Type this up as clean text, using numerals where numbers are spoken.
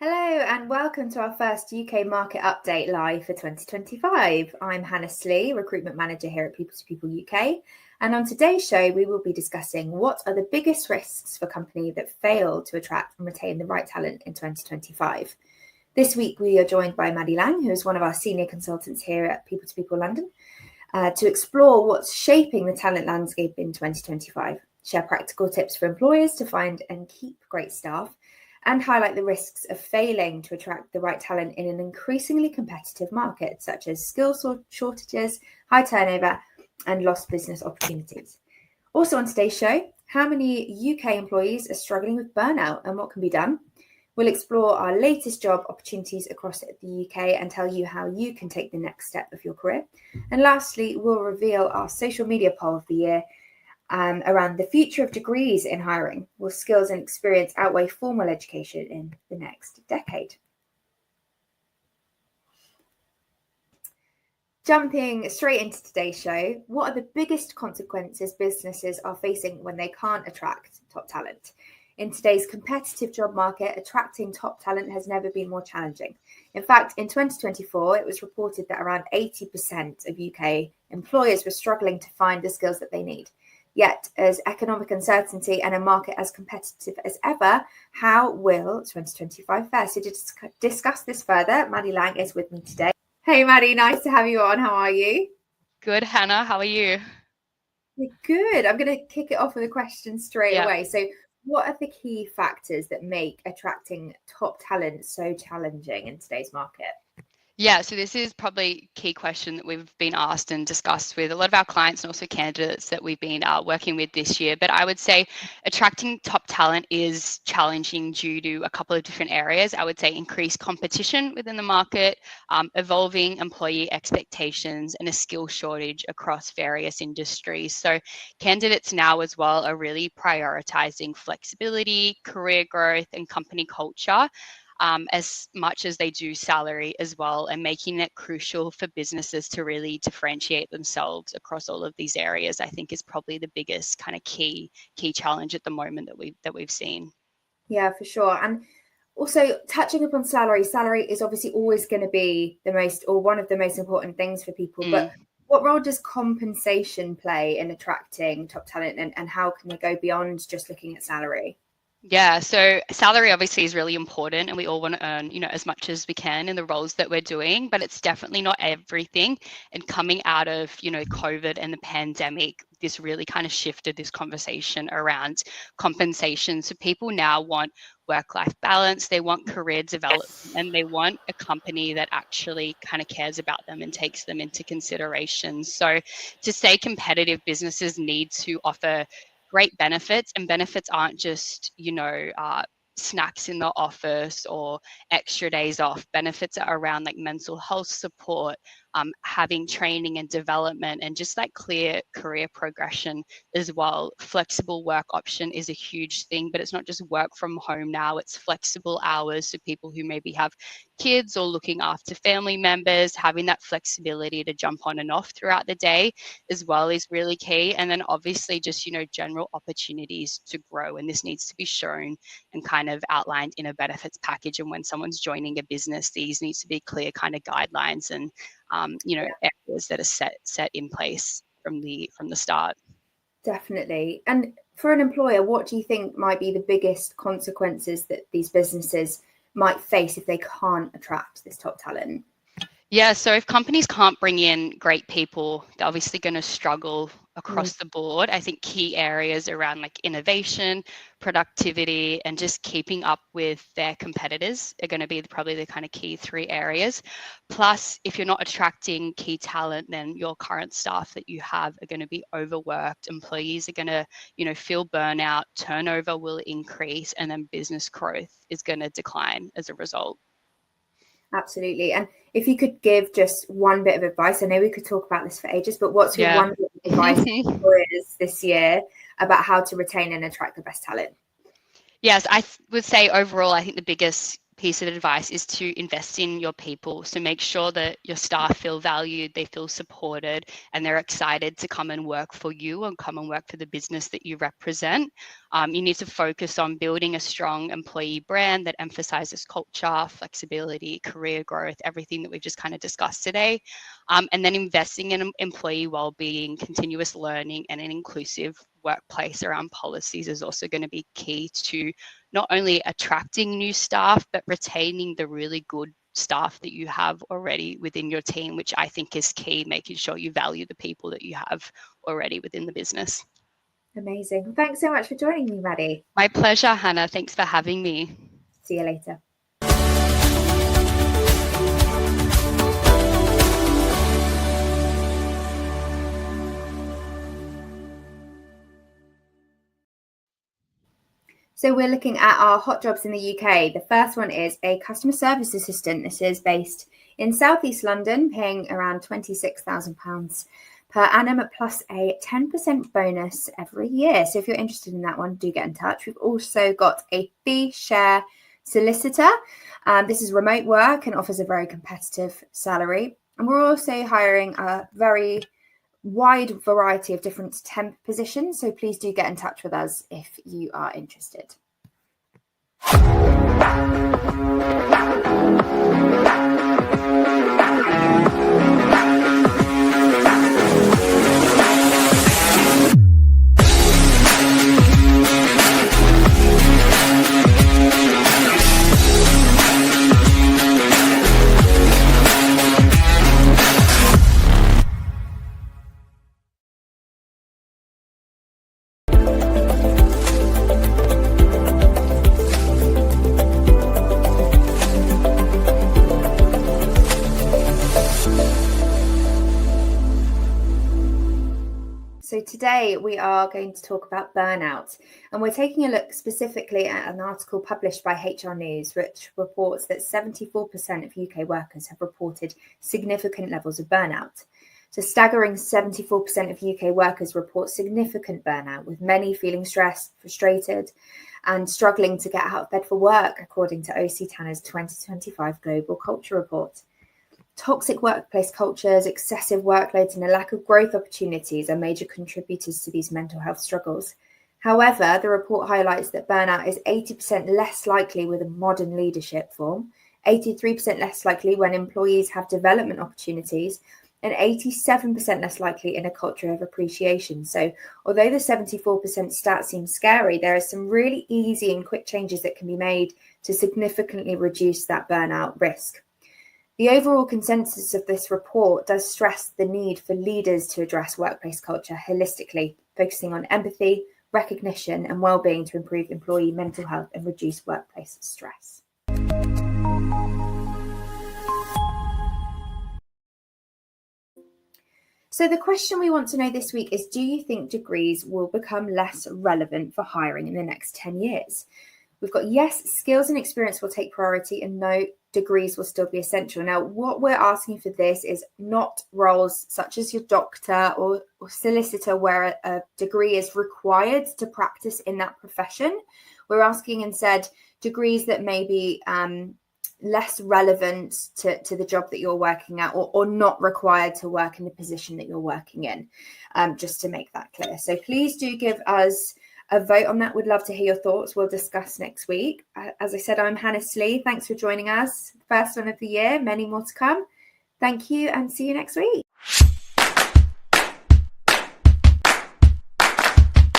Hello and welcome to our first UK Market Update live for 2025. I'm Hannah Slee, Recruitment Manager here at People to People UK. And on today's show, we will be discussing what are the biggest risks for companies that fail to attract and retain the right talent in 2025. This week, we are joined by Maddy Laing, who is one of our senior consultants here at People to People London, to explore what's shaping the talent landscape in 2025, share practical tips for employers to find and keep great staff, and highlight the risks of failing to attract the right talent in an increasingly competitive market, such as skill shortages, high turnover, and lost business opportunities. Also on today's show, how many UK employees are struggling with burnout and what can be done? We'll explore our latest job opportunities across the UK and tell you how you can take the next step of your career. And lastly, we'll reveal our social media poll of the year around the future of degrees in hiring. Will skills and experience outweigh formal education in the next decade? Jumping straight into today's show, what are the biggest consequences businesses are facing when they can't attract top talent? In today's competitive job market, attracting top talent has never been more challenging. In fact, in 2024, it was reported that around 80% of UK employers were struggling to find the skills that they need. Yet, as economic uncertainty and a market as competitive as ever, how will 2025 fare? So to discuss this further, Maddy Laing is with me today. Hey, Maddy, nice to have you on. How are you? Good, Hannah. How are you? Good. I'm going to kick it off with a question straight away. So what are the key factors that make attracting top talent so challenging in today's market? Yeah, so this is probably a key question that we've been asked and discussed with a lot of our clients and also candidates that we've been working with this year. But I would say attracting top talent is challenging due to a couple of different areas. I would say increased competition within the market, evolving employee expectations, and a skill shortage across various industries. So candidates now as well are really prioritizing flexibility, career growth, and company culture, as much as they do salary as well, and making it crucial for businesses to really differentiate themselves across all of these areas, I think is probably the biggest kind of key challenge at the moment that we've seen. Yeah, for sure. And also touching upon salary is obviously always going to be the most, or one of the most important things for people. But what role does compensation play in attracting top talent, and how can they go beyond just looking at salary? Yeah, so salary obviously is really important, and we all want to earn, as much as we can in the roles that we're doing, but it's definitely not everything. And coming out of, COVID and the pandemic, this really kind of shifted this conversation around compensation. So people now want work-life balance, they want career development, and they want a company that actually kind of cares about them and takes them into consideration. So to stay competitive, businesses need to offer great benefits, and benefits aren't just, snacks in the office or extra days off. Benefits are around like mental health support, having training and development, and just like clear career progression as well. Flexible work option is a huge thing, but it's not just work from home now, it's flexible hours. So people who maybe have kids or looking after family members, having that flexibility to jump on and off throughout the day as well is really key. And then obviously just, general opportunities to grow. And this needs to be shown and kind of outlined in a benefits package. And when someone's joining a business, these needs to be clear kind of guidelines and areas that are set in place from the start. Definitely. And for an employer, what do you think might be the biggest consequences that these businesses might face if they can't attract this top talent? Yeah, so if companies can't bring in great people, they're obviously going to struggle across the board. I think key areas around like innovation, productivity, and just keeping up with their competitors are going to be probably the kind of key 3 areas. Plus, if you're not attracting key talent, then your current staff that you have are going to be overworked. Employees are going to, feel burnout, turnover will increase, and then business growth is going to decline as a result. Absolutely. And if you could give just one bit of advice, I know we could talk about this for ages, but what's your one bit of advice to employers this year about how to retain and attract the best talent? Yes, I would say overall, I think the biggest piece of advice is to invest in your people. So make sure that your staff feel valued, they feel supported, and they're excited to come and work for you and come and work for the business that you represent. You need to focus on building a strong employee brand that emphasizes culture, flexibility, career growth, everything that we've just kind of discussed today. And then investing in employee well-being, continuous learning, and an inclusive workplace around policies is also going to be key to not only attracting new staff, but retaining the really good staff that you have already within your team, which I think is key, making sure you value the people that you have already within the business. Amazing. Thanks so much for joining me, Maddy. My pleasure, Hannah. Thanks for having me. See you later. So we're looking at our hot jobs in the UK. The first one is a customer service assistant. This is based in Southeast London, paying around £26,000 per annum, plus a 10% bonus every year. So if you're interested in that one, do get in touch. We've also got a fee share solicitor. This is remote work and offers a very competitive salary. And we're also hiring a very wide variety of different temp positions. So please do get in touch with us if you are interested. So today we are going to talk about burnout, and we're taking a look specifically at an article published by HR News, which reports that 74% of UK workers have reported significant levels of burnout. So staggering 74% of UK workers report significant burnout, with many feeling stressed, frustrated, and struggling to get out of bed for work, according to OC Tanner's 2025 Global Culture Report. Toxic workplace cultures, excessive workloads, and a lack of growth opportunities are major contributors to these mental health struggles. However, the report highlights that burnout is 80% less likely with a modern leadership form, 83% less likely when employees have development opportunities, and 87% less likely in a culture of appreciation. So although the 74% stat seems scary, there are some really easy and quick changes that can be made to significantly reduce that burnout risk. The overall consensus of this report does stress the need for leaders to address workplace culture holistically, focusing on empathy, recognition, and well-being to improve employee mental health and reduce workplace stress. So the question we want to know this week is, do you think degrees will become less relevant for hiring in the next 10 years? We've got yes, skills and experience will take priority, and no, degrees will still be essential. Now, what we're asking for this is not roles such as your doctor or solicitor where a degree is required to practice in that profession. We're asking instead degrees that may be less relevant to the job that you're working at, or not required to work in the position that you're working in, just to make that clear. So please do give us a vote on that. We'd love to hear your thoughts. We'll discuss next week. As I said, I'm Hannah Slee. Thanks for joining us. First one of the year, many more to come. Thank you and see you next week.